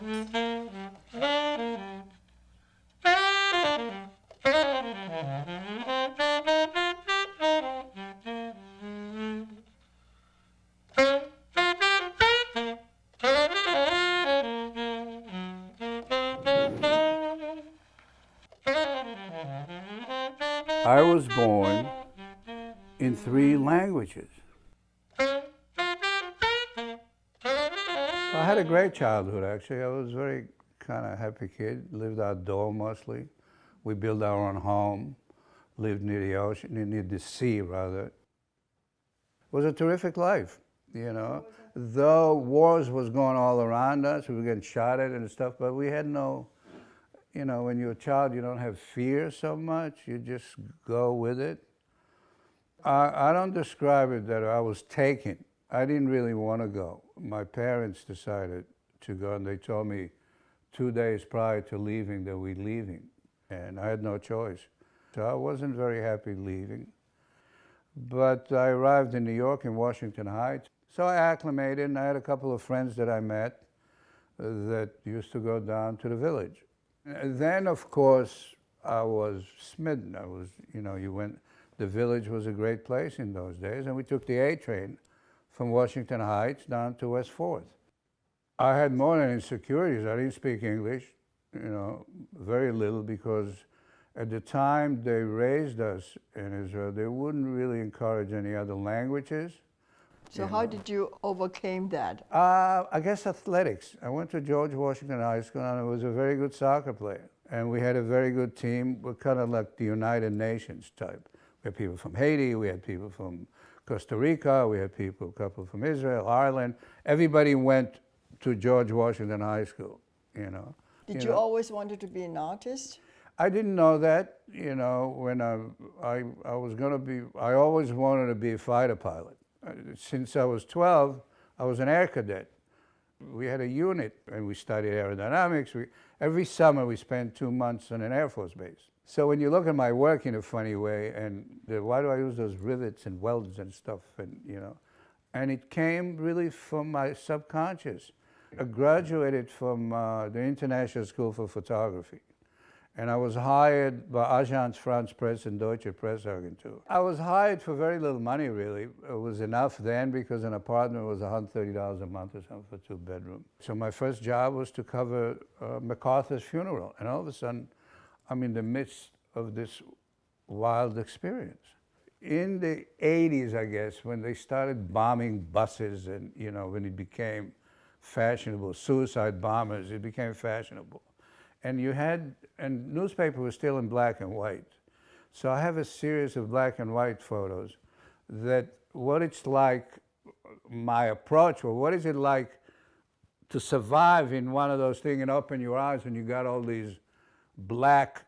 I was born in 3 languages. I had a great childhood, actually. I was a very kind of happy kid, lived outdoors mostly. We built our own home, lived near the ocean, near the sea, rather. It was a terrific life, you know. Though wars was going all around us, we were getting shot at and stuff, but we had no, you know, when you're a child, you don't have fear so much. You just go with it. I don't describe it that I was taken. I didn't really want to go. My parents decided to go, and they told me 2 days prior to leaving that we're leaving, and I had no choice. So I wasn't very happy leaving. But I arrived in New York, in Washington Heights. So I acclimated, and I had a couple of friends that I met that used to go down to the village. Then, of course, I was smitten. I was, you know, the village was a great place in those days, and we took the A train from Washington Heights down to West 4th. I had more than insecurities. I didn't speak English, you know, very little, because at the time they raised us in Israel, they wouldn't really encourage any other languages. So how did you overcome that? I guess athletics. I went to George Washington High School, and I was a very good soccer player. And we had a very good team. We're kind of like the United Nations type. We had people from Haiti, we had people from Costa Rica, we had people, a couple from Israel, Ireland. Everybody went to George Washington High School, you know. Did you always wanted to be an artist? I didn't know that, you know, when I was going to be, I always wanted to be a fighter pilot. Since I was 12, I was an air cadet. We had a unit, and we studied aerodynamics. Every summer, we spent 2 months on an Air Force base. So when you look at my work in a funny way, and why do I use those rivets and welds and stuff, and, you know, and it came really from my subconscious. I graduated from the International School for Photography. And I was hired by Agence France Presse and Deutsche Presseagentur. I was hired for very little money, really. It was enough then because an apartment was $130 a month or something for 2 bedrooms. So my first job was to cover MacArthur's funeral. And all of a sudden, I'm in the midst of this wild experience. In the 80s, I guess, when they started bombing buses and, you know, when it became fashionable, suicide bombers, it became fashionable. And newspaper was still in black and white. So I have a series of black and white photos that what it's like, my approach, or what is it like to survive in one of those things and open your eyes and you got all these black,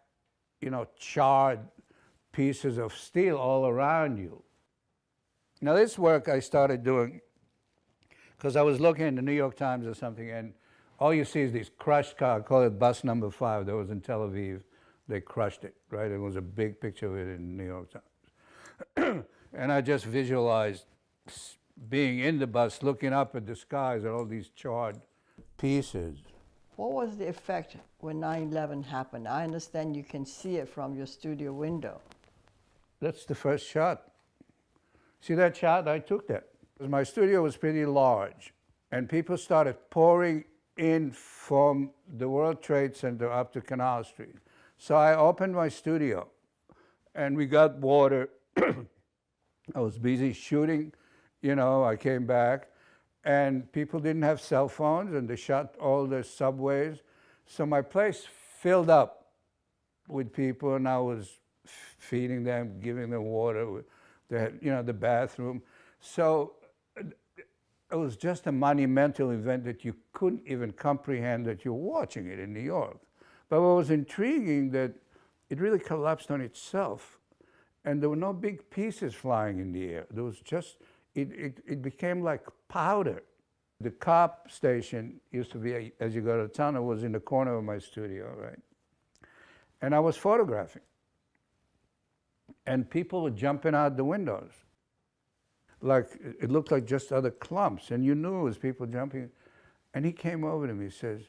you know, charred pieces of steel all around you. Now this work I started doing because I was looking in the New York Times or something, and all you see is these crushed cars. I call it bus number 5. That was in Tel Aviv. They crushed it, right? It was a big picture of it in the New York Times. And I just visualized being in the bus, looking up at the skies at all these charred pieces. What was the effect when 9/11 happened? I understand you can see it from your studio window. That's the first shot. See that shot? I took that. My studio was pretty large, and people started pouring in from the World Trade Center up to Canal Street. So I opened my studio, and we got water. I was busy shooting, you know, I came back, and people didn't have cell phones, and they shut all the subways. So my place filled up with people, and I was feeding them, giving them water. They had, you know, the bathroom. So it was just a monumental event that you couldn't even comprehend that you're watching it in New York. But what was intriguing, that it really collapsed on itself, and there were no big pieces flying in the air. There was just, it became like powder. The cop station used to be, as you go to the tunnel, was in the corner of my studio, right? And I was photographing. And people were jumping out the windows. Like, it looked like just other clumps, and you knew it was people jumping. And he came over to me and says,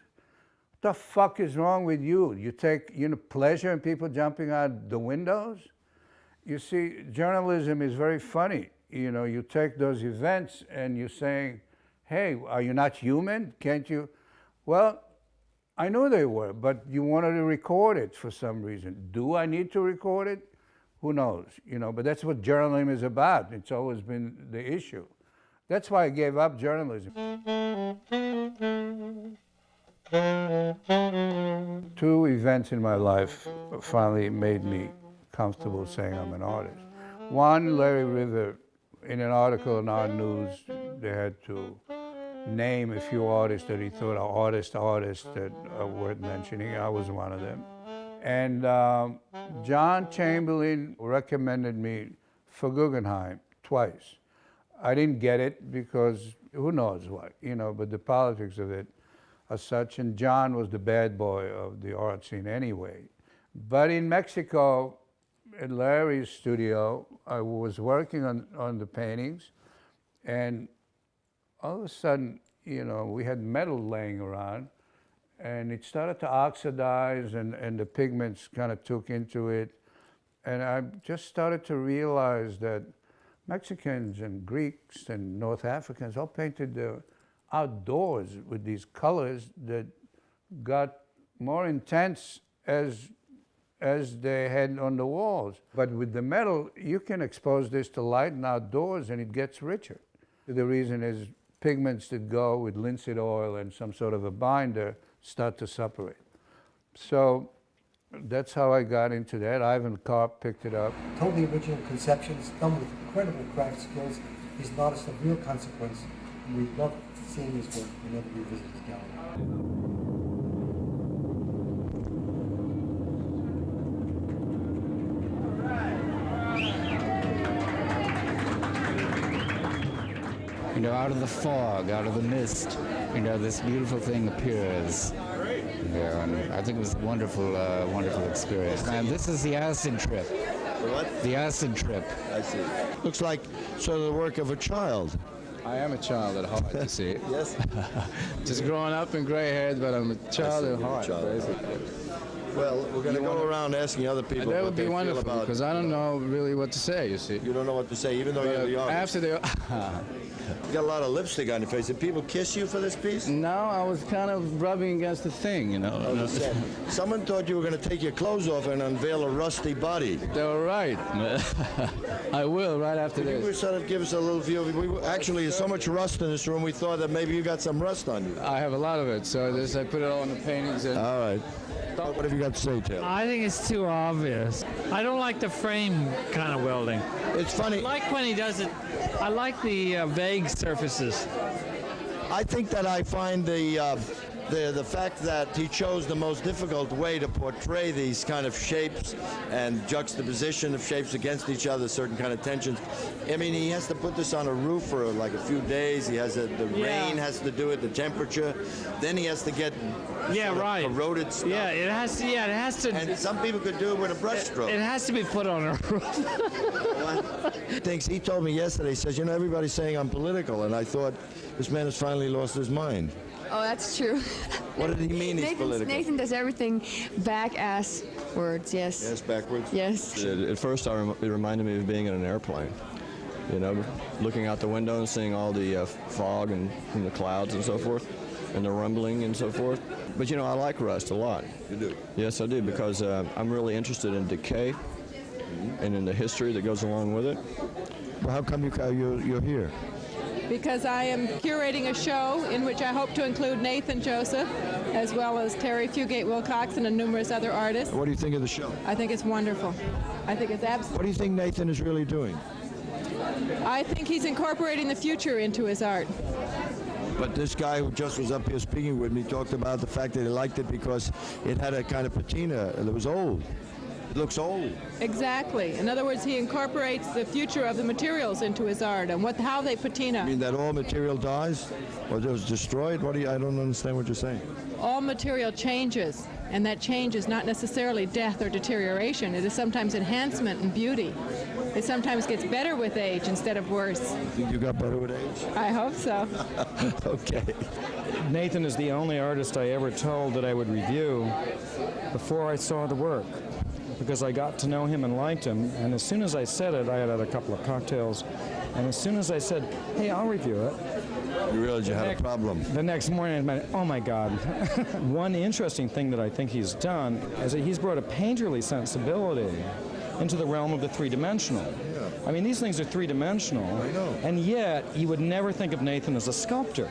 the fuck is wrong with you? You take pleasure in people jumping out the windows? You see, journalism is very funny. You take those events and you're saying, hey, are you not human? Can't you? Well, I knew they were, but you wanted to record it for some reason. Do I need to record it? Who knows? But that's what journalism is about. It's always been the issue. That's why I gave up journalism. 2 events in my life finally made me comfortable saying I'm an artist. One, Larry River, in an article in our news, they had to name a few artists that he thought are artists that are worth mentioning. I was one of them. And John Chamberlain recommended me for Guggenheim twice. I didn't get it because who knows what, but the politics of it are such. And John was the bad boy of the art scene anyway. But in Mexico, at Larry's studio, I was working on the paintings, and all of a sudden, we had metal laying around, and it started to oxidize, and the pigments kind of took into it. And I just started to realize that Mexicans and Greeks and North Africans all painted their outdoors with these colors that got more intense as they had on the walls. But with the metal, you can expose this to light and outdoors and it gets richer. The reason is pigments that go with linseed oil and some sort of a binder start to separate. So that's how I got into that. Ivan Karp picked it up. Totally original conceptions done with incredible craft skills. He's an artist of real consequence, and we love seeing his work whenever we visit his gallery. Out of the fog, out of the mist, this beautiful thing appears. And I think it was a wonderful, wonderful experience. And this is the acid trip. The what? The acid trip. I see. Looks like sort of the work of a child. I am a child at heart, you see. Yes. Just growing up and gray-haired, but I'm a child at heart, basically. Well, we're going to go around asking other people That what would they be feel wonderful, about. because I don't know really what to say, you see. You don't know what to say, even though you're the artist. After the... You got a lot of lipstick on your face. Did people kiss you for this piece? No, I was kind of rubbing against the thing, Oh, the set. Someone thought you were going to take your clothes off and unveil a rusty body. They were right. I will, right after Could you this. sort of give us a little view? Actually, there's so much rust in this room, we thought that maybe you got some rust on you. I have a lot of it, so I put it all in the paintings. And All right. What have you got to say, Taylor? I think it's too obvious. I don't like the frame kind of welding. It's funny. I like when he does it. I like the vague surfaces. I think that I find the fact that he chose the most difficult way to portray these kind of shapes and juxtaposition of shapes against each other, certain kind of tensions. I mean, he has to put this on a roof for like a few days. He has the rain has to do it, the temperature. Then he has to get Right. corroded stuff. Yeah, it has to. Yeah, it has to. And some people could do it with a brush stroke. It has to be put on a roof. He told me yesterday, he says, everybody's saying I'm political, and I thought this man has finally lost his mind. Oh, that's true. What did he mean he's political? Nathan does everything back-ass words, yes. Yes, backwards? Yes. At first, it reminded me of being in an airplane. Looking out the window and seeing all the fog and the clouds and so forth, and the rumbling and so forth. But I like rust a lot. You do? Yes, I do, because I'm really interested in decay and in the history that goes along with it. Well, how come you're here? Because I am curating a show in which I hope to include Nathan Joseph, as well as Terry Fugate-Wilcox and numerous other artists. What do you think of the show? I think it's wonderful. I think it's What absolutely. do you think Nathan is really doing? I think he's incorporating the future into his art. But this guy who just was up here speaking with me talked about the fact that he liked it because it had a kind of patina that was old. It looks old. Exactly. In other words, he incorporates the future of the materials into his art and how they patina. I mean that all material dies or was destroyed? I don't understand what you're saying. All material changes, and that change is not necessarily death or deterioration. It is sometimes enhancement and beauty. It sometimes gets better with age instead of worse. Think you got better with age? I hope so. Okay. Nathan is the only artist I ever told that I would review before I saw the work, because I got to know him and liked him, and as soon as I said it, I had had a couple of cocktails, and as soon as I said, hey, I'll review it, You realized you had a problem. the next morning I went, oh my God. One interesting thing that I think he's done is that he's brought a painterly sensibility into the realm of the three-dimensional. I mean, these things are three-dimensional, I know. and yet you would never think of Nathan as a sculptor.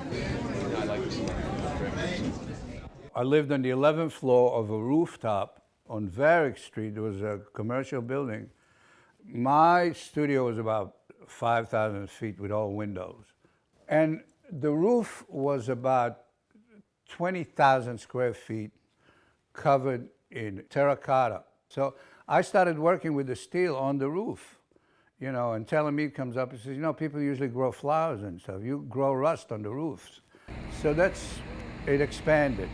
I lived on the 11th floor of a rooftop on Varick Street. There was a commercial building. My studio was about 5,000 feet with all windows. And the roof was about 20,000 square feet covered in terracotta. So I started working with the steel on the roof, you know, and Telemead comes up and says, you know, people usually grow flowers and stuff. You grow rust on the roofs. So it expanded.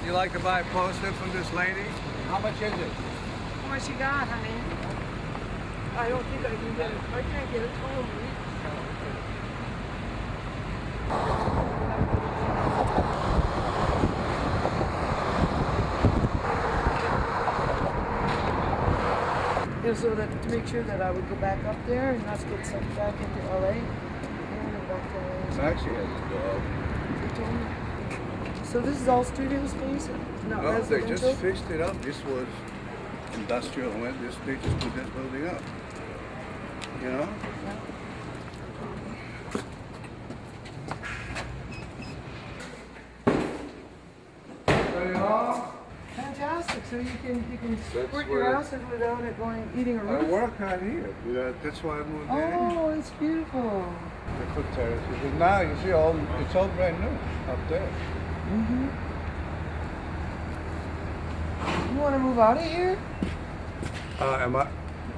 You like to buy a poster from this lady? How much is it? How much you got, honey? I don't think I can get it. I can't get it home. Yeah, so that to make sure that I would go back up there and not get sent back into LA. And go back to LA. Actually has a dog. They told me. So this is all studio space? Not No, they residential? just fixed it up. This was industrial. They just put this building up. You know? Fantastic. So you can That's work your where- acid without it eating a I roof? work out here. That's why I moved in. Oh, it's beautiful. They put terraces. And now you see it's all brand new up there. Mm-hmm. You want to move out of here?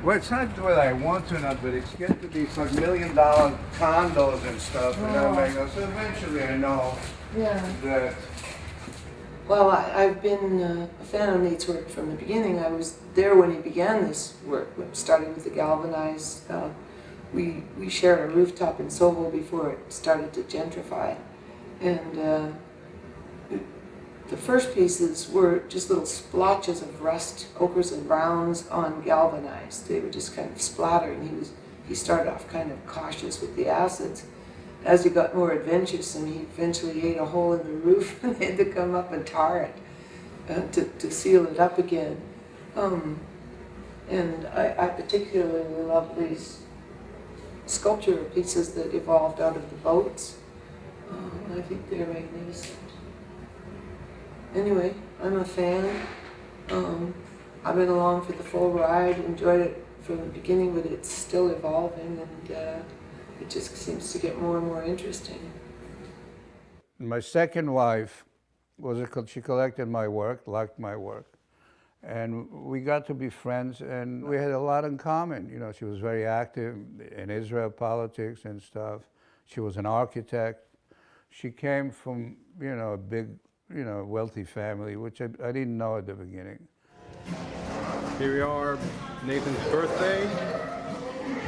Well, it's not whether I want to or not, but it's getting to be like $1 million condos and stuff. And Oh. so eventually I know Yeah. that. Well, I've been a fan of Nate's work from the beginning. I was there when he began this work, starting with the galvanized. We shared a rooftop in Soho before it started to gentrify. And the first pieces were just little splotches of rust, ochres and browns on galvanized. They were just kind of splattering. He started off kind of cautious with the acids. As he got more adventuresome, he eventually ate a hole in the roof and they had to come up and tar it to seal it up again. And I particularly love these sculpture pieces that evolved out of the boats. I think they're magnificent. Anyway, I'm a fan. I've been along for the full ride, enjoyed it from the beginning, but it's still evolving, and it just seems to get more and more interesting. My second wife she collected my work, liked my work, and we got to be friends, and we had a lot in common. You know, she was very active in Israel politics and stuff. She was an architect. She came from, you know, a big, you know, wealthy family, which I didn't know at the beginning. Here we are, Nathan's birthday,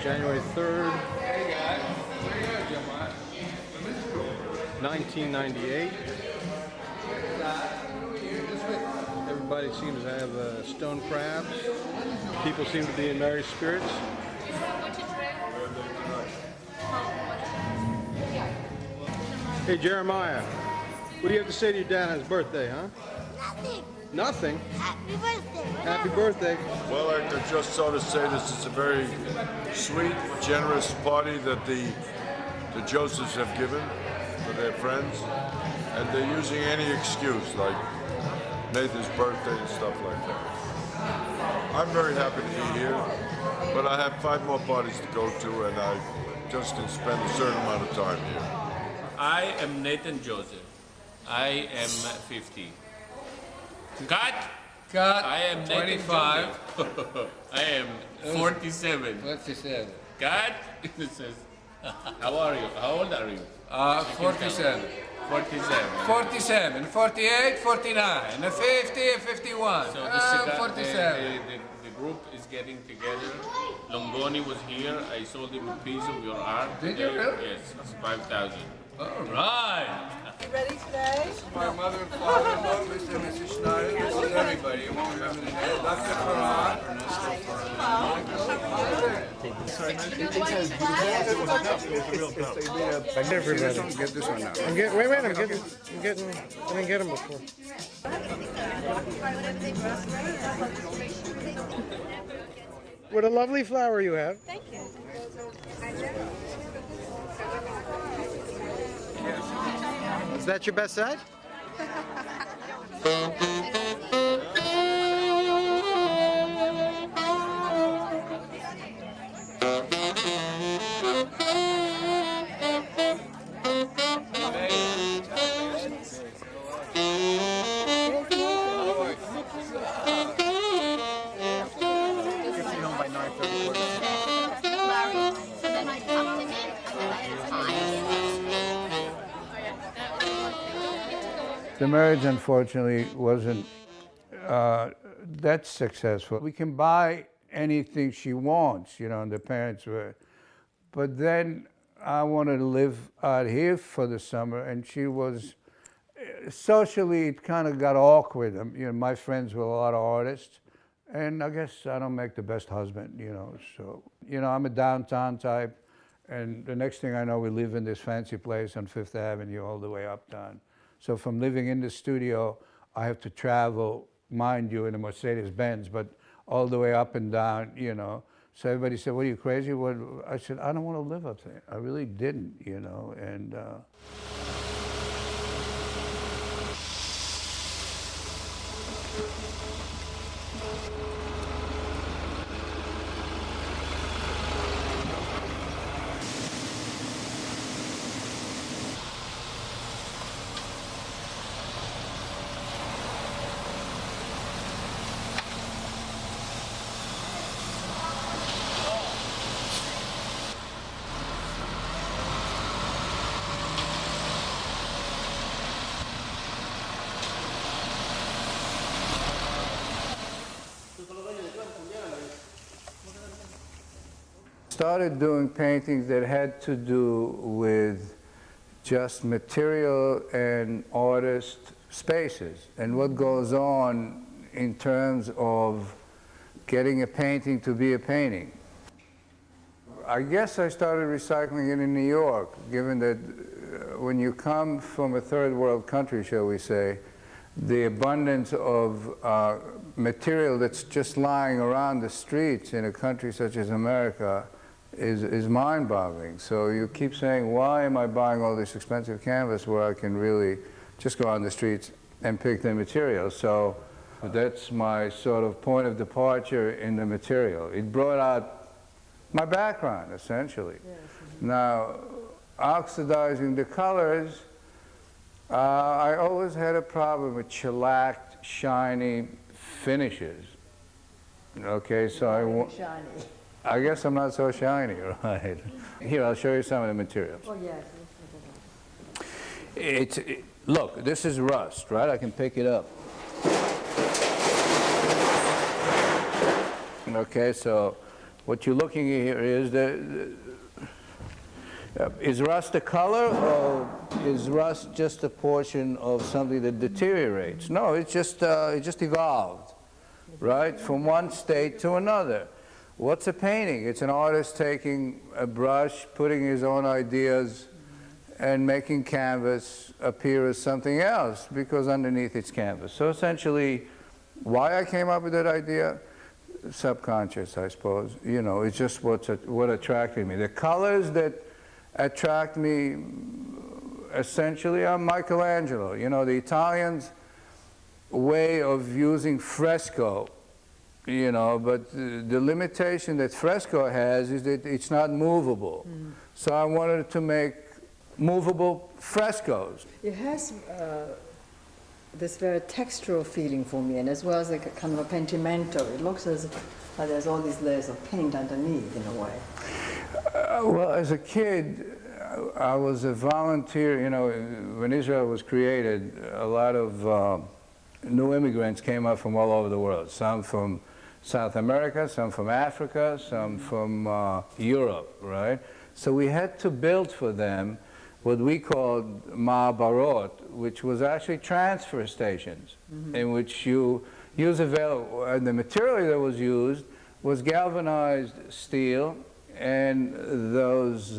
January 3rd, 1998. Everybody seems to have stone crabs. People seem to be in merry spirits. Hey, Jeremiah, what do you have to say to your dad on his birthday, huh? Nothing. Nothing? Happy birthday. Happy birthday. Well, I just sort of say this is a very sweet, generous party that the Josephs have given for their friends. And they're using any excuse, like Nathan's birthday and stuff like that. I'm very happy to be here, but I have 5 more parties to go to, and I just can spend a certain amount of time here. I am Nathan Joseph. I am 50. Cut! Cut. I am 25. I am 47. 47. Cut! It says, how are you? How old are you? 47. 47. 47, 48, 49, 50, 51, So the cigar, 47. the group is getting together. Longoni was here. I sold him a piece of your art. Did you really? Yes, it's 5,000. All right. You ready today? My mother and father-in-law, Mr. and Mrs. Schneider. This is everybody. You won't remember the name. Dr. Farrar. Everybody. Get this one now. I'm getting, wait, I didn't get him before. What a lovely flower you have. Thank you. Is that your best side? The marriage, unfortunately, wasn't that successful. We can buy anything she wants, and the parents were. But then I wanted to live out here for the summer, and she was, socially, it kind of got awkward. My friends were a lot of artists, and I guess I don't make the best husband, So, I'm a downtown type, and the next thing I know, we live in this fancy place on Fifth Avenue all the way uptown. So from living in the studio, I have to travel, mind you, in a Mercedes-Benz, but all the way up and down, So everybody said, "What, are you crazy?" What? I said, "I don't want to live up there." I really didn't, and... started doing paintings that had to do with just material and artist spaces and what goes on in terms of getting a painting to be a painting. I guess I started recycling it in New York, given that when you come from a third world country, shall we say, the abundance of material that's just lying around the streets in a country such as America is mind-boggling. So you keep saying, why am I buying all this expensive canvas where I can really just go on the streets and pick the material? So that's my sort of point of departure in the material. It brought out my background, essentially. Yes. Now, oxidizing the colors, I always had a problem with shellacked, shiny finishes. Okay, so I guess I'm not so shiny, right? Here, I'll show you some of the materials. Oh, yes. Look, this is rust, right? I can pick it up. Okay, so what you're looking at here is is rust a color, or is rust just a portion of something that deteriorates? No, it just evolved, right, from one state to another. What's a painting? It's an artist taking a brush, putting his own ideas, and making canvas appear as something else, because underneath it's canvas. So essentially, why I came up with that idea? Subconscious, I suppose. You know, it's just what attracted me. The colors that attract me, essentially, are Michelangelo. You know, the Italians' way of using fresco, you know, but the limitation that fresco has is that it's not movable. Mm. So I wanted to make movable frescoes. It has this very textural feeling for me, and as well as a kind of a pentimento. It looks as if there's all these layers of paint underneath, in a way. Well, as a kid, I was a volunteer, you know, when Israel was created, a lot of new immigrants came up from all over the world, some from South America, some from Africa, some from Europe, right? So we had to build for them what we called ma'abarot, which was actually transfer stations, in which you use available, and the material that was used was galvanized steel and those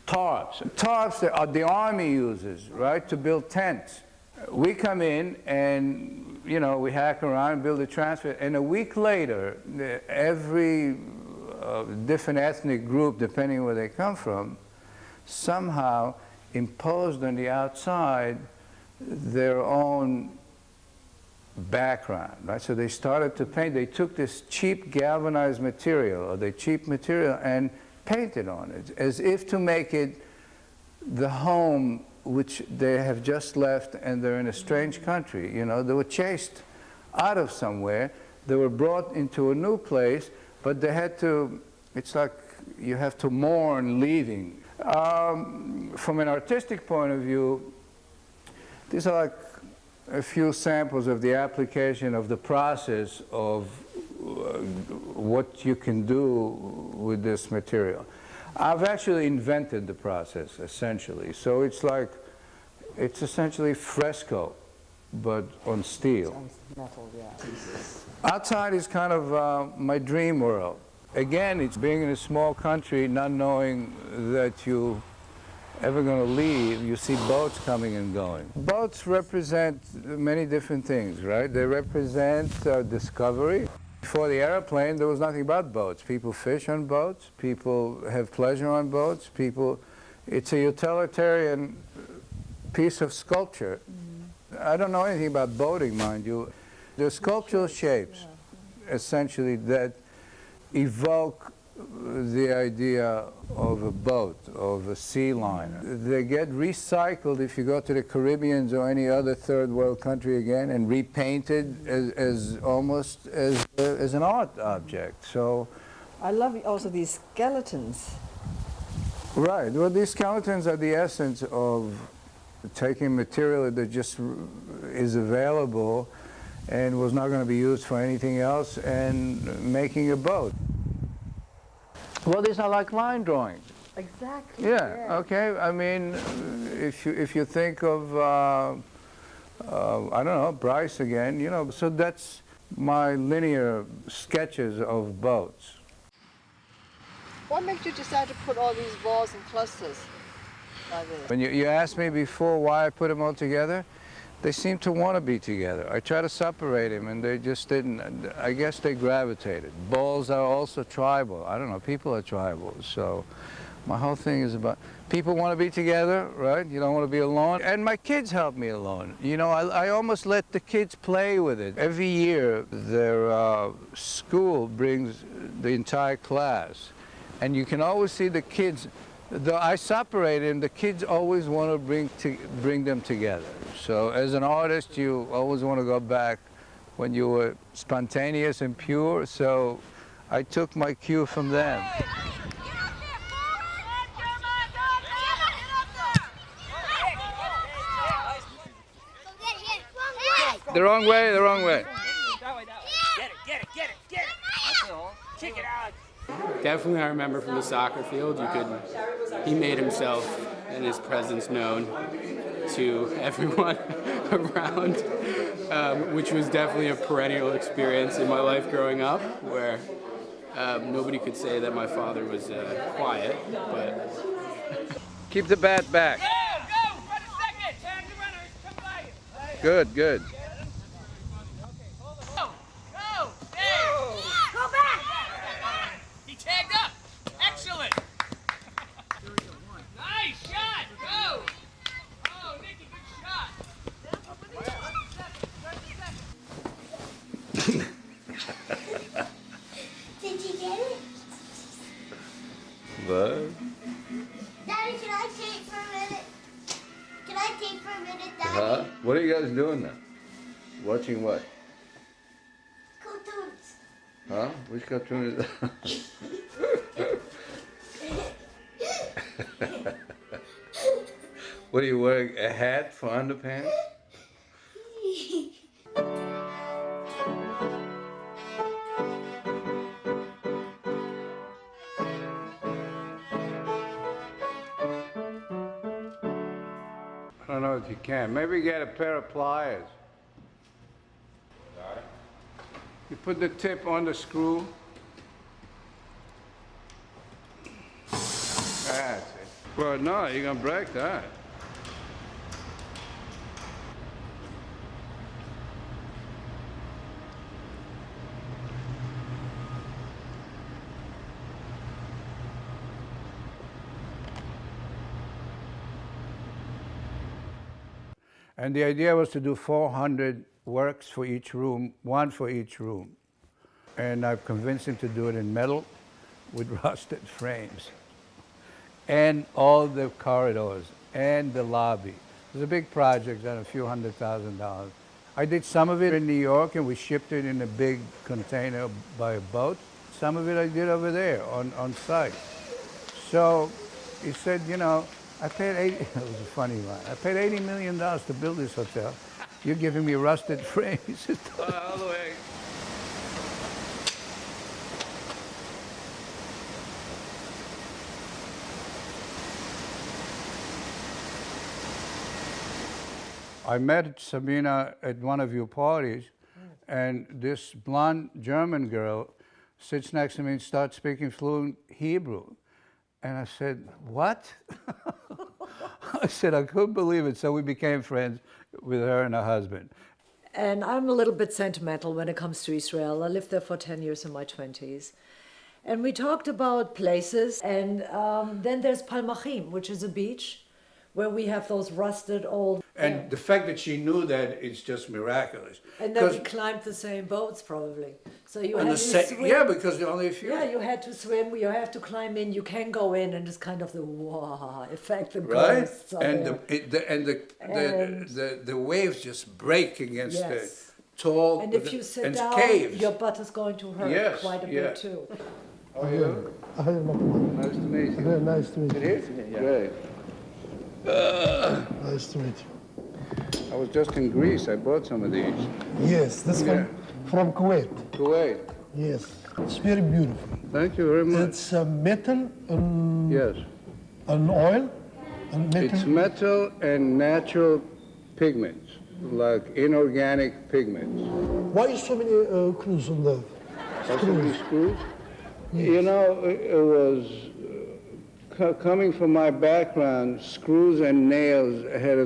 tarps that the army uses, right, to build tents. We come in and, you know, we hack around and build a transfer, and a week later, every different ethnic group, depending where they come from, somehow imposed on the outside their own background, right? So they started to paint. They took this cheap galvanized material, or the cheap material, and painted on it, as if to make it the home which they have just left, and they're in a strange country. You know, they were chased out of somewhere. They were brought into a new place, but they had to, it's like you have to mourn leaving. From an artistic point of view, these are like a few samples of the application of the process of what you can do with this material. I've actually invented the process, essentially. So it's like, it's essentially fresco, but on steel. Metal, yeah. Outside is kind of my dream world. Again, it's being in a small country, not knowing that you ever going to leave. You see boats coming and going. Boats represent many different things, right? They represent discovery. Before the airplane, there was nothing but boats. People fish on boats. People have pleasure on boats. It's a utilitarian piece of sculpture. I don't know anything about boating, mind you. They're sculptural shapes, essentially, that evoke the idea of a boat, of a sea liner. They get recycled if you go to the Caribbean or any other third world country again, and repainted as almost as an art object. So, I love also these skeletons. right. Well, these skeletons are the essence of taking material that just is available and was not going to be used for anything else, and making a boat. Well, these are like line drawings. Exactly. Yeah, okay. I mean, if you think of, I don't know, Bryce again, you know, so that's my linear sketches of boats. What made you decide to put all these balls in clusters like this? When you asked me before why I put them all together, they seemed to want to be together. I tried to separate them, and they just didn't. I guess they gravitated. Balls are also tribal. I don't know, people are tribal. So my whole thing is about people want to be together, right? You don't want to be alone. And my kids help me alone. You know, I almost let the kids play with it. Every year, their school brings the entire class. And you can always see the kids. Though I separate them, the kids always want to bring them together. So as an artist, you always want to go back when you were spontaneous and pure. So I took my cue from them. The wrong way, the wrong way. Get it. Kick it out. Definitely, I remember from the soccer field, he made himself and his presence known to everyone around, which was definitely a perennial experience in my life growing up, where nobody could say that my father was quiet, but... Keep the bat back. Go! Run a second! Tag the runners! Come by! Good, good. Go back! He tagged up! Excellent! Nice shot! Go! Oh, Nicky, good shot! Did you get it? What? Daddy, can I tape for a minute? Can I tape for a minute, Daddy? What are you guys doing now? Watching what? Cartoons. Huh? Which cartoon is that? What are you wearing, a hat for underpants? I don't know if you can. Maybe get a pair of pliers. You put the tip on the screw. That's it. Well, no, you're gonna break that. And the idea was to do 400 works for each room, one for each room. And I've convinced him to do it in metal with rusted frames. And all the corridors and the lobby. It was a big project, and a few $100,000. I did some of it in New York, and we shipped it in a big container by a boat. Some of it I did over there on site. So he said, you know, I paid it was a funny line. I paid $80 million to build this hotel. You're giving me rusted frames. All the way. I met Sabina at one of your parties, and this blonde German girl sits next to me and starts speaking fluent Hebrew. And I said, what? I said, I couldn't believe it. So we became friends with her and her husband. And I'm a little bit sentimental when it comes to Israel. I lived there for 10 years in my 20s. And we talked about places. And then there's Palmachim, which is a beach where we have those rusted old... And the fact that she knew that is just miraculous. And then we climbed the same boats, probably. So you had to swim. Yeah, because there are only a few. Yeah, you had to swim, you have to climb in, you can go in, and it's kind of the wow effect, the right? ghosts are And there. the waves just break against Yes. the tall... And if you sit and down, caves. your butt is going to hurt quite a bit too. How are you? Nice to meet you. Very nice to meet you. It is? Great. Nice to meet you. I was just in Greece. I bought some of these. Yes, this one from Kuwait. Kuwait. Yes, it's very beautiful. Thank you very much. It's metal and yes, and oil. And metal. It's metal and natural pigments, like inorganic pigments. Why so many screws on the So many screws? Yes. You know, it was coming from my background. Screws and nails had a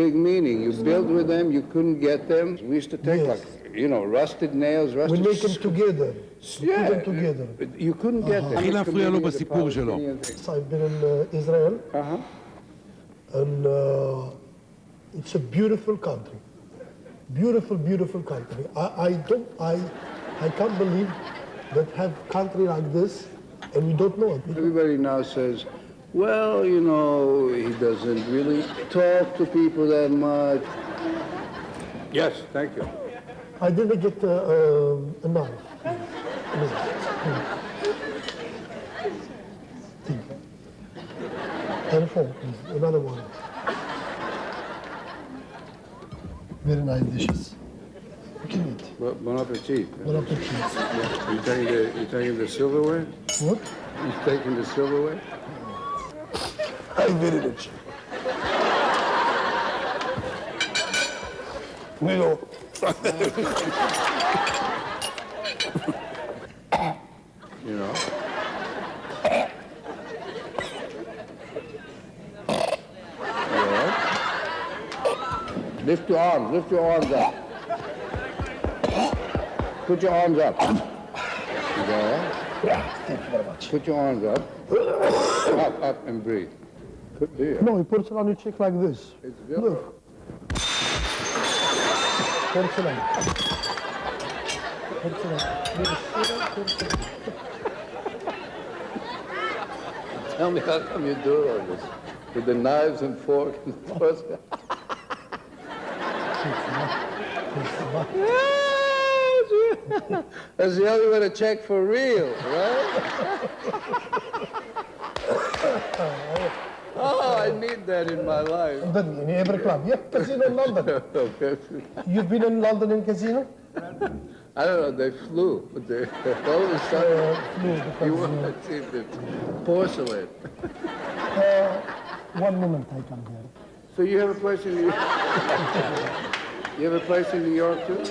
big meaning. You build with them, you couldn't get them. We used to take rusted nails, rusted. We make them together. Yeah, put them together. You couldn't get them. I've been in Israel, and it's a beautiful country. Beautiful, beautiful country. I can't believe that have country like this, and we don't know it. Everybody now says, well, you know, he doesn't really talk to people that much. Yes, thank you. I didn't get a knife. Thank you. And a fork, please. Another one. Very nice dishes. You can eat. Bon appetit. Bon appetit. Yeah. You taking the silverware? What? You taking the silverware? I'm very rich. We know. You know? Yeah. Lift your arms up. Put your arms up. Yeah. Thank you very much. Put your arms up. Up and breathe. Could be. No, he puts it on your cheek like this. It's good. Look. Porcelain. Tell me how come you do all this? With the knives and forks and forks. That's the only way to check for real, right? Oh, I need that in my life. In every club. Yeah, casino in London. You've been in London in casino? I don't know, they flew. They, all of a sudden, flew you because, want to see the porcelain. 1 moment, I come here. So you have a place in New York? You have a place in New York too?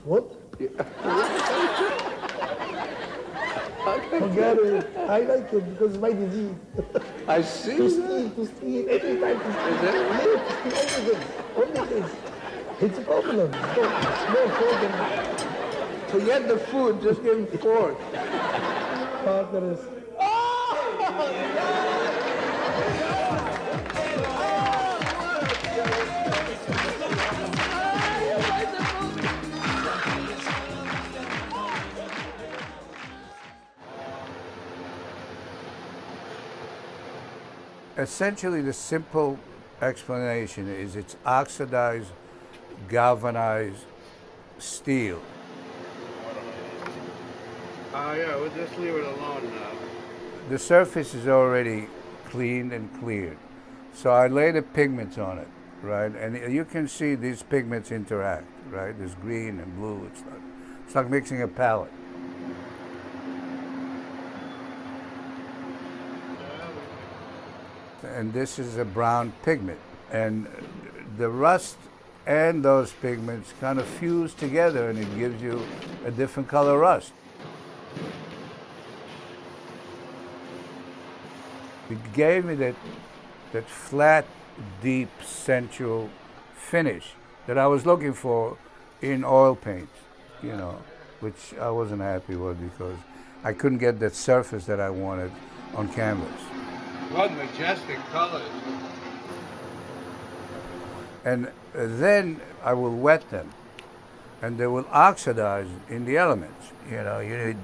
What? Forget it. I like it because it's my disease. I see. To steal, every time to steal. Is that Only this. It's a problem. No problem. Forget the food, just give him pork. There is. Essentially, the simple explanation is it's oxidized, galvanized steel. Yeah, we'll just leave it alone now. The surface is already cleaned and cleared. So I lay the pigments on it, right? And you can see these pigments interact, right? There's green and blue. It's like mixing a palette. And this is a brown pigment. And the rust and those pigments kind of fuse together and it gives you a different color rust. It gave me that flat, deep, sensual finish that I was looking for in oil paint, you know, which I wasn't happy with because I couldn't get that surface that I wanted on canvas. What majestic colors. And then I will wet them, and they will oxidize in the elements. You know, you need,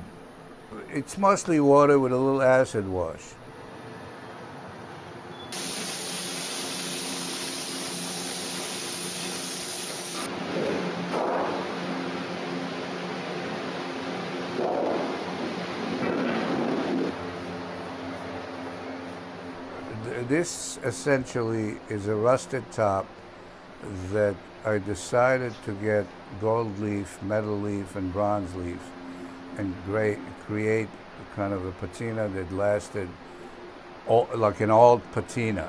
it's mostly water with a little acid wash. This essentially is a rusted top that I decided to get gold leaf, metal leaf, and bronze leaf and create kind of a patina that lasted like an old patina.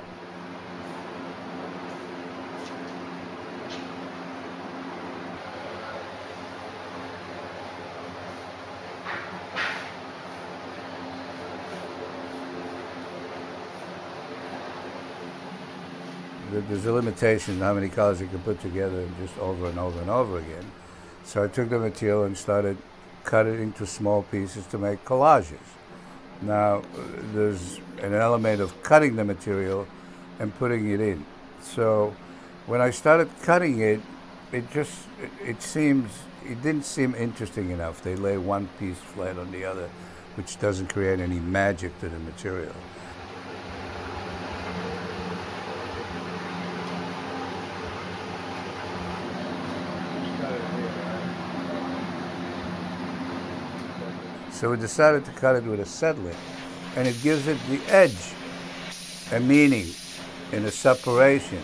There's a limitation on how many colors you can put together just over and over and over again. So I took the material and started cutting it into small pieces to make collages. Now, there's an element of cutting the material and putting it in. So when I started cutting it, it didn't seem interesting enough. They lay one piece flat on the other, which doesn't create any magic to the material. So we decided to cut it with a settling, and it gives it the edge, a meaning, and a separation.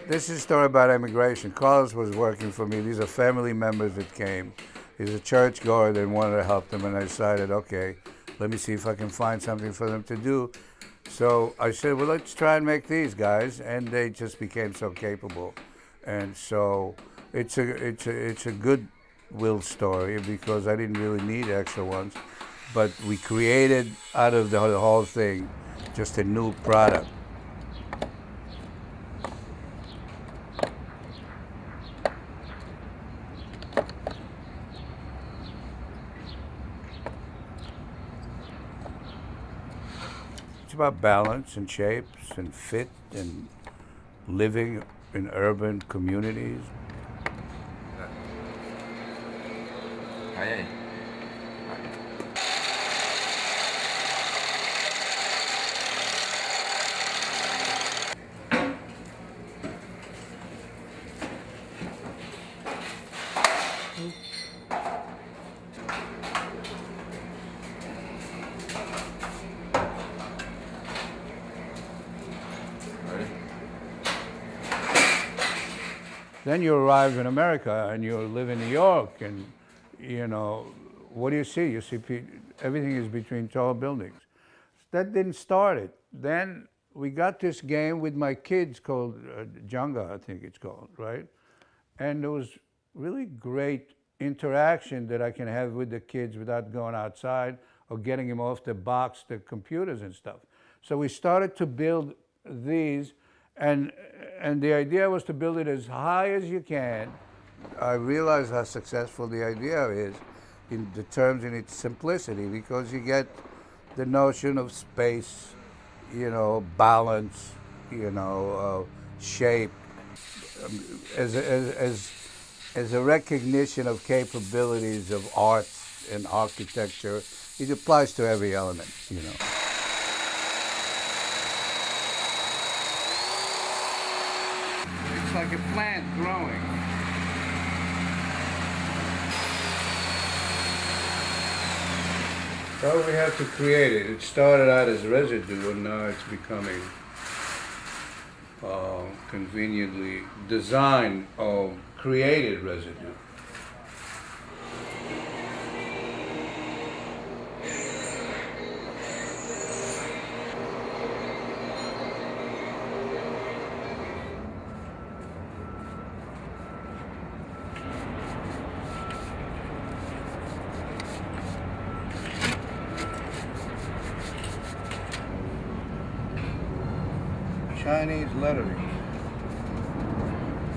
This is a story about immigration. Carlos was working for me. These are family members that came. He's a churchgoer and wanted to help them, and I decided, okay, let me see if I can find something for them to do. So I said, well, let's try and make these guys, and they just became so capable. And so it's a goodwill story because I didn't really need extra ones, but we created out of the whole thing just a new product. It's about balance and shapes and fit and living in urban communities. Then you arrive in America and you live in New York, and you know, what do you see? You see everything is between tall buildings. That didn't start it. Then we got this game with my kids called Jenga, I think it's called, right? And there was really great interaction that I can have with the kids without going outside or getting them off the box, the computers and stuff. So we started to build these, and the idea was to build it as high as you can. I realized how successful the idea is in the terms in its simplicity, because you get the notion of space, you know, balance, you know, shape, as a recognition of capabilities of art and architecture. It applies to every element, you know. It's like a plant growing. So we have to create it. It started out as residue, and now it's becoming conveniently designed or created residue. Chinese lettering,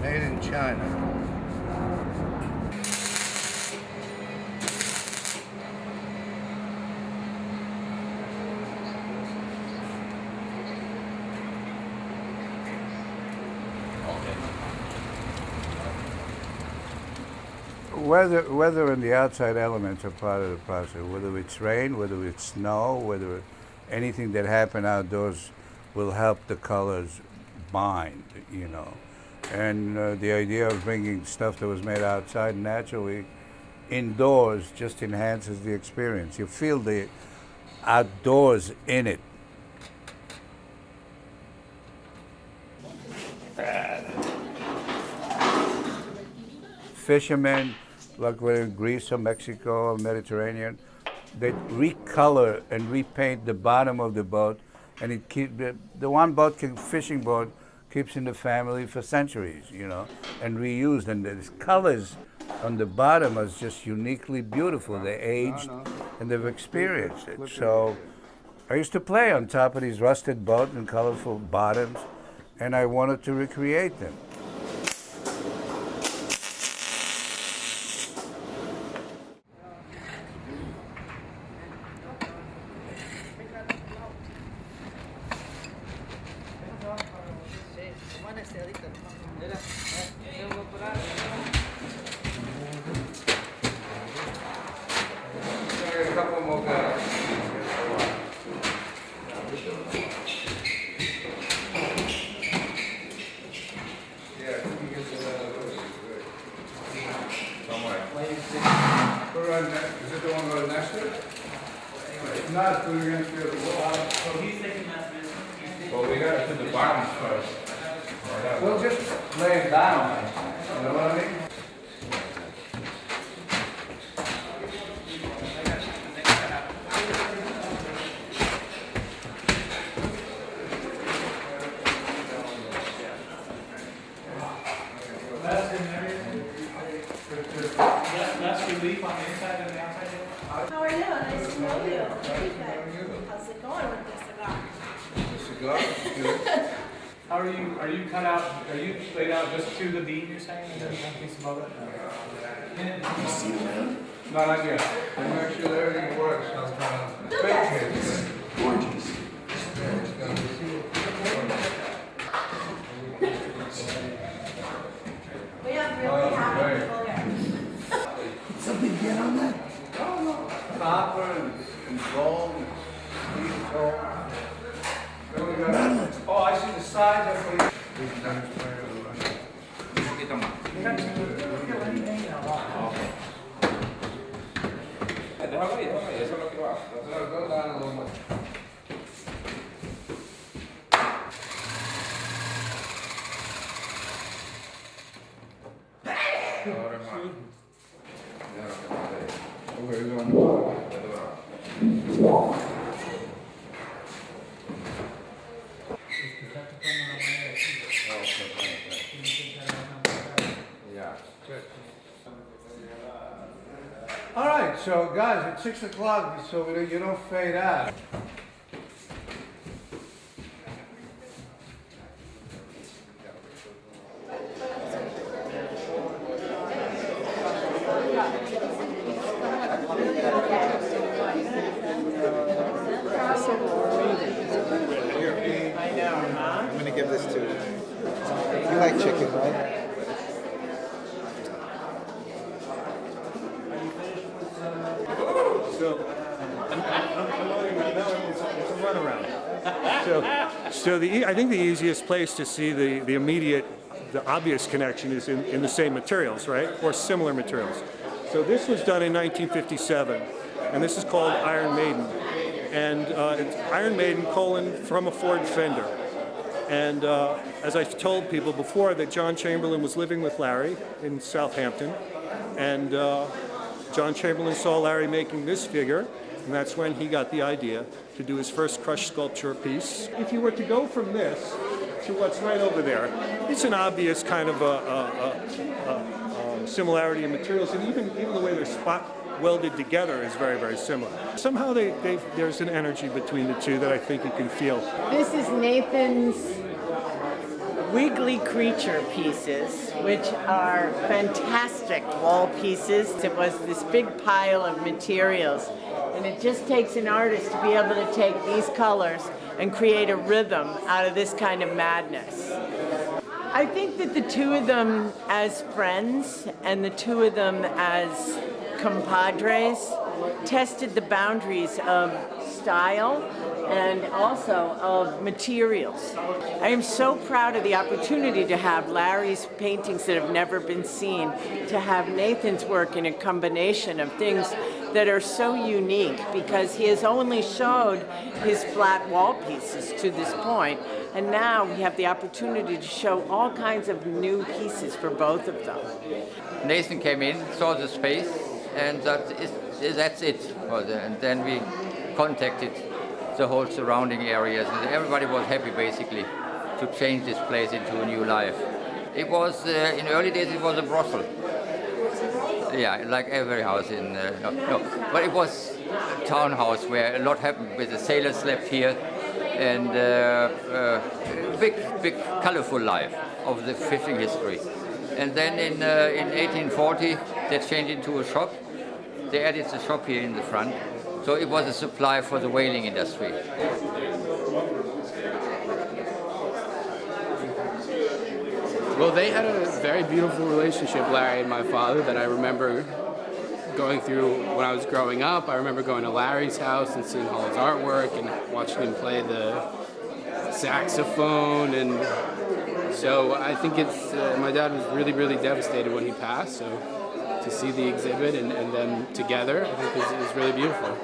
made in China. Weather and the outside elements are part of the process, whether it's rain, whether it's snow, whether anything that happened outdoors will help the colors bind, you know. And the idea of bringing stuff that was made outside naturally indoors just enhances the experience. You feel the outdoors in it. Fishermen, like we're in Greece or Mexico or Mediterranean, they recolor and repaint the bottom of the boat, and it the one boat, fishing boat, keeps in the family for centuries, you know, and reused. And the colors on the bottom are just uniquely beautiful. They're aged and they've experienced it. So I used to play on top of these rusted boats and colorful bottoms, and I wanted to recreate them. We'll just lay it down, you know what I mean? That's relief on the inside and the outside. How are you? Nice to know you. How's it going with this cigar? The cigar? How are you cut out, are you laid out just to the beam, you're saying, and then one piece above it? Can you see around? No, not yet. I'm make sure everything works. I'm trying to fake it. This is gorgeous. We have really happy people here. Something get on that? No. Copper and gold and steel. Oh, I see the sides of the... Okay. eso es lo que va. Go down a little more. Ahora más. Mira lo que pasa. Okay, we're going to All right, so guys, it's 6 o'clock, so you don't fade out. I'm going to give this to you. You like chicken, right? So I think the easiest place to see the immediate, the obvious connection is in the same materials, right? Or similar materials. So this was done in 1957, and this is called Iron Maiden. And it's Iron Maiden, from a Ford Fender. And as I told people before, that John Chamberlain was living with Larry in Southampton, and John Chamberlain saw Larry making this figure, and that's when he got the idea to do his first crushed sculpture piece. If you were to go from this to what's right over there, it's an obvious kind of a similarity in materials, and even the way they're spot welded together is very, very similar. Somehow there's an energy between the two that I think you can feel. This is Nathan's wiggly creature pieces, which are fantastic wall pieces. It was this big pile of materials, and it just takes an artist to be able to take these colors and create a rhythm out of this kind of madness. I think that the two of them as friends and the two of them as compadres tested the boundaries of style and also of materials. I am so proud of the opportunity to have Larry's paintings that have never been seen, to have Nathan's work in a combination of things that are so unique, because he has only showed his flat wall pieces to this point, and now we have the opportunity to show all kinds of new pieces for both of them. Nathan came in, saw the space, and that's it. And then we contacted the whole surrounding areas, and everybody was happy basically to change this place into a new life. It was, in early days, it was a brothel. Yeah, like every house in, but it was a townhouse where a lot happened, with the sailors slept here, and big, colorful life of the fishing history. And then in 1840, they changed into a shop. They added the shop here in the front. So it was a supply for the whaling industry. Well, they had a very beautiful relationship, Larry and my father, that I remember going through when I was growing up. I remember going to Larry's house and seeing all his artwork and watching him play the saxophone. And so I think it's, my dad was really, really devastated when he passed. So to see the exhibit and them together, I think is really beautiful.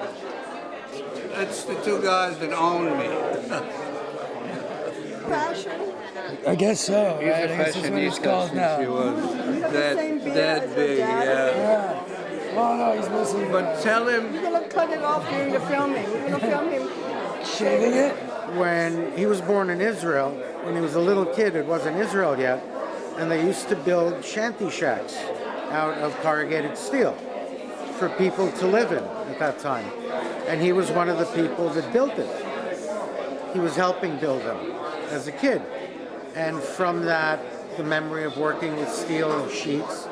It's the two guys that own me. Fashion? I guess so. He's Right? a I guess that's what it's fashionista called since now. he was that big, Yeah. Oh no, he's missing. But tell him. You're going to cut it off during the filming. You're going to film him Shaving it? When he was born in Israel, when he was a little kid, it wasn't Israel yet, and they used to build shanty shacks out of corrugated steel for people to live in at that time. And he was one of the people that built it. He was helping build them as a kid. And from that, the memory of working with steel and sheets,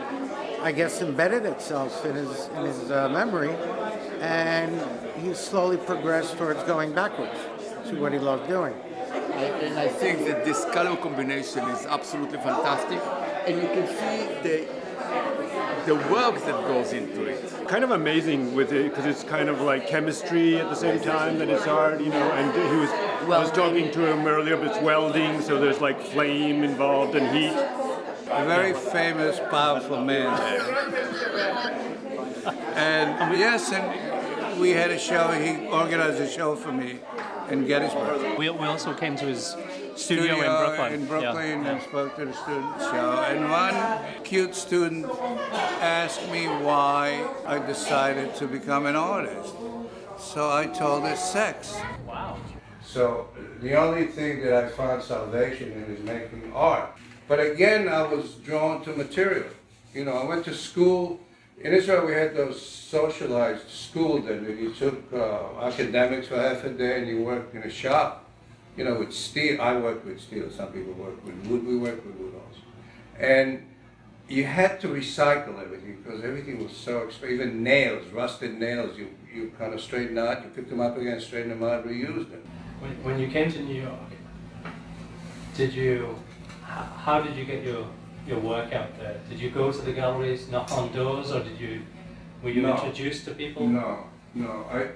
I guess, embedded itself in his memory, and he slowly progressed towards going backwards to what he loved doing. And I think that this color combination is absolutely fantastic, and you can see the work that goes into it. Kind of amazing with it, because it's kind of like chemistry at the same time that it's art, you know, and I was talking to him earlier, but it's welding, so there's like flame involved and heat. A very famous, powerful man. And yes, and we had a show. He organized a show for me in Gettysburg. We also came to his studio in Brooklyn. In Brooklyn, and spoke to the student show. And one cute student asked me why I decided to become an artist. So I told her sex. Wow. So the only thing that I found salvation in is making art. But again, I was drawn to material. You know, I went to school. In Israel, we had those socialized schools that you took academics for half a day and you worked in a shop. You know, with steel. I worked with steel. Some people work with wood. We worked with wood also. And you had to recycle everything because everything was so expensive. Even nails, rusted nails, you kind of straighten out, you pick them up again, straighten them out, reuse them. When you came to New York, how did you get your work out there? Did you go to the galleries, knock on doors, or were you introduced to people? No.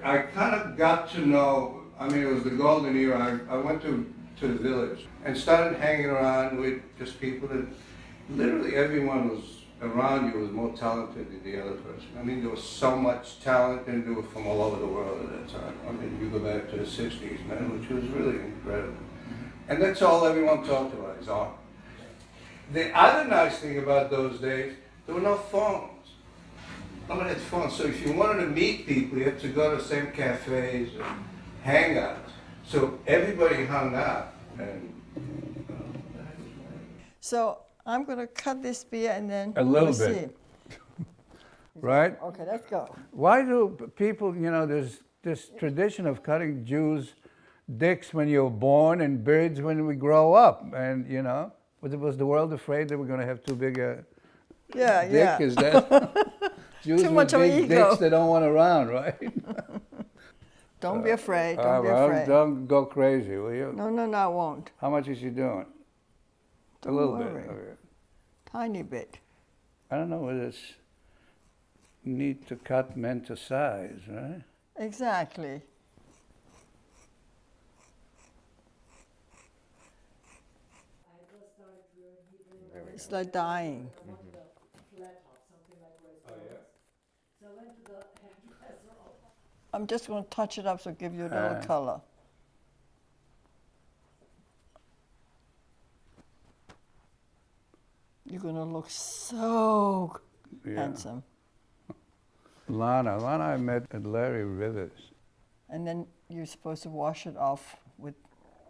I kind of got to know, I mean, it was the golden era. I went to the village and started hanging around with just people that literally everyone was around you was more talented than the other person. I mean, there was so much talent and they were from all over the world at that time. I mean, you go back to the 60s, man, which was really incredible. And that's all everyone talked about is art. The other nice thing about those days, there were no phones. Nobody had phones. So if you wanted to meet people, you had to go to the same cafes and hangouts. So everybody hung out. And, So I'm going to cut this beer and then a little we'll bit. see. Right? Okay, let's go. Why do people, you know, there's this tradition of cutting Jews' dicks when you're born and beards when we grow up. And, you know, was the world afraid that we're going to have too big a dick? Is that Jews Too with much of big ego. dicks they don't want around, right? Don't be afraid. Don't be afraid. Don't go crazy, will you? No, I won't. How much is she doing? Don't a little worry. bit. Okay. Tiny bit. I don't know whether it's neat to cut men to size, right? Exactly. It's like dying. I'm just going to touch it up so give you a little color. You're going to look so handsome. Lana I met at Larry Rivers. And then you're supposed to wash it off with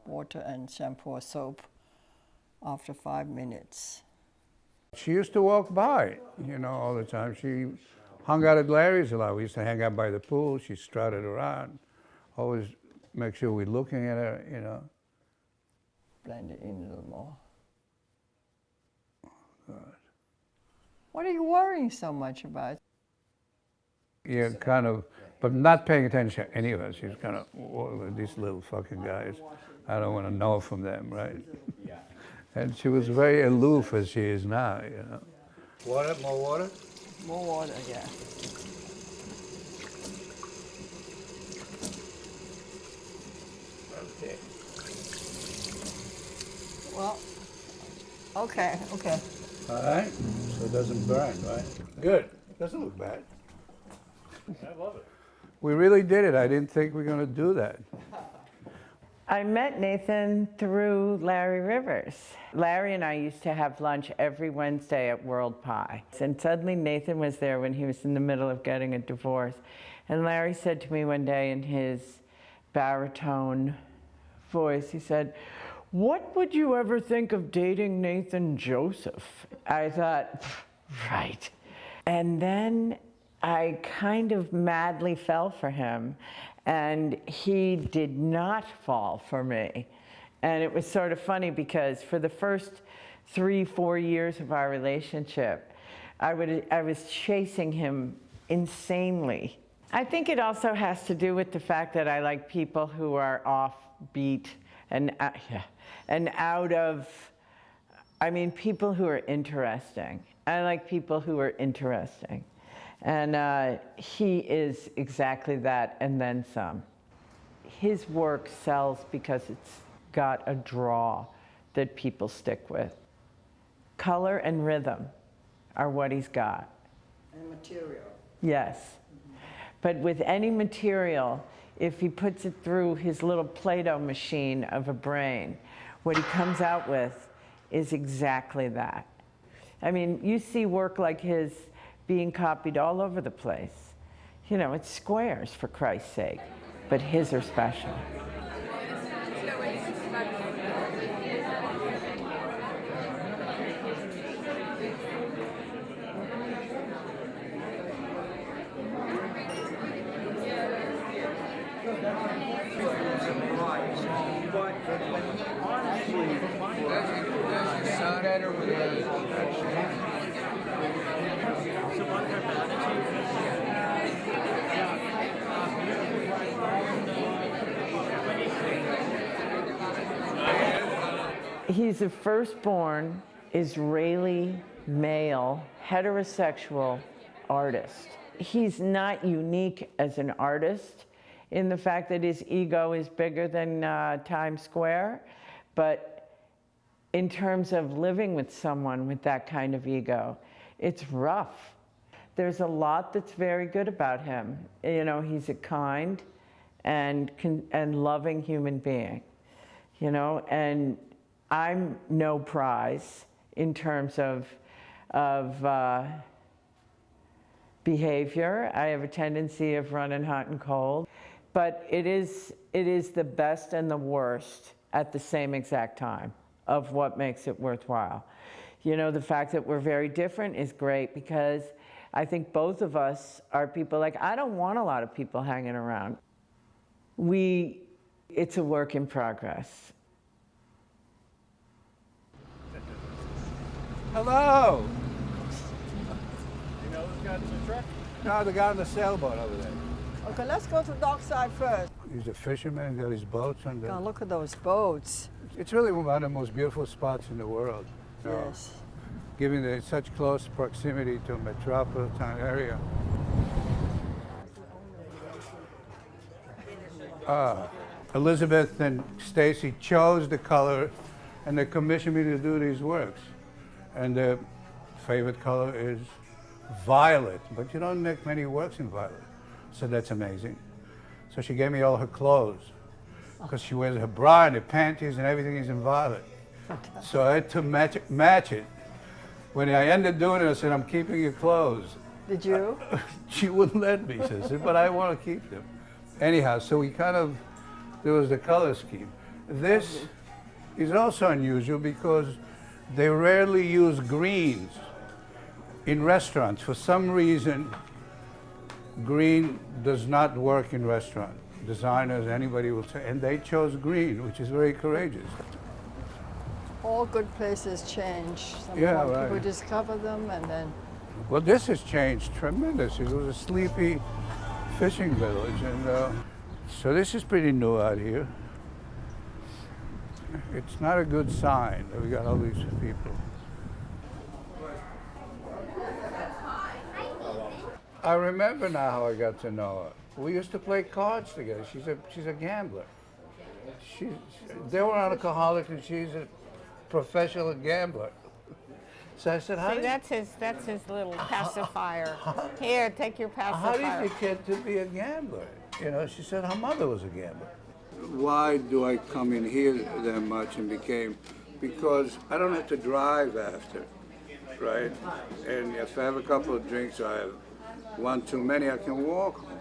water and shampoo or soap after 5 minutes. She used to walk by, you know, all the time. She hung out at Larry's a lot. We used to hang out by the pool. She strutted around. Always make sure we're looking at her, you know. Blend it in a little more. God. What are you worrying so much about? Yeah, kind of, but not paying attention to any of us. She's kind of, these little fucking guys. I don't want to know from them, right? And she was very aloof as she is now, you know. Water, more water? More water, yeah. Okay. Well, okay. All right, so it doesn't burn, right? Good, doesn't look bad. I love it. We really did it. I didn't think we were going to do that. I met Nathan through Larry Rivers. Larry and I used to have lunch every Wednesday at World Pie. And suddenly Nathan was there when he was in the middle of getting a divorce. And Larry said to me one day in his baritone voice, he said, "What would you ever think of dating Nathan Joseph?" I thought, right. And then I kind of madly fell for him. And he did not fall for me. And it was sort of funny because for the first 3-4 years of our relationship, I was chasing him insanely. I think it also has to do with the fact that I like people who are offbeat and out of, I mean, people who are interesting. I like people who are interesting. And he is exactly that, and then some. His work sells because it's got a draw that people stick with. Color and rhythm are what he's got. And material. Yes. But with any material, if he puts it through his little Play-Doh machine of a brain, what he comes out with is exactly that. I mean, you see work like his being copied all over the place. You know, it's squares, for Christ's sake, but his are special. He's a firstborn Israeli male heterosexual artist. He's not unique as an artist in the fact that his ego is bigger than Times Square, but in terms of living with someone with that kind of ego, it's rough. There's a lot that's very good about him. You know, he's a kind and loving human being, you know, and I'm no prize in terms of behavior. I have a tendency of running hot and cold, but it is the best and the worst at the same exact time of what makes it worthwhile. You know, the fact that we're very different is great because I think both of us are people like, I don't want a lot of people hanging around. It's a work in progress. Hello. You know this guy in the truck? No, the guy on the sailboat over there. Okay, let's go to the dockside first. He's a fisherman, got his boats on the... God, look at those boats. It's really one of the most beautiful spots in the world. Yes. Given such close proximity to a metropolitan area. Elizabeth and Stacy chose the color and they commissioned me to do these works. And their favorite color is violet, but you don't make many works in violet. So that's amazing. So she gave me all her clothes because she wears her bra and her panties and everything is in violet. So I had to match it. When I ended doing it, I said, I'm keeping your clothes. Did you? She wouldn't let me, she said, but I want to keep them. Anyhow, so we there was the color scheme. This is also unusual because they rarely use greens in restaurants. For some reason, green does not work in restaurants. Designers, anybody will say, and they chose green, which is very courageous. All good places change. Yeah, right. People discover them and then... Well, this has changed tremendously. It was a sleepy fishing village, and so this is pretty new out here. It's not a good sign that we got all these people. I remember now how I got to know her. We used to play cards together. She's a gambler. They were alcoholics and she's a professional gambler. So I said, See, that's his little pacifier. Here, take your pacifier. How did you get to be a gambler? You know, she said her mother was a gambler. Why do I come in here that much and because I don't have to drive after, right? And if I have a couple of drinks, I have one too many, I can walk home.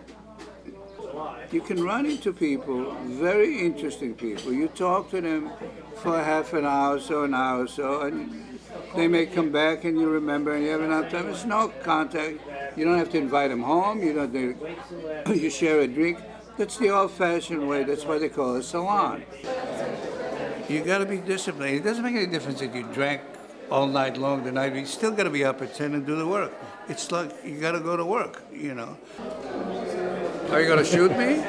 You can run into people, very interesting people. You talk to them for half an hour or so, and they may come back and you remember and you have enough time. It's no contact. You don't have to invite them home. You share a drink. That's the old-fashioned way. That's why they call it a salon. You got to be disciplined. It doesn't make any difference that you drank all night long the night. You still got to be up at 10 and do the work. It's like you got to go to work, you know. Are you going to shoot me?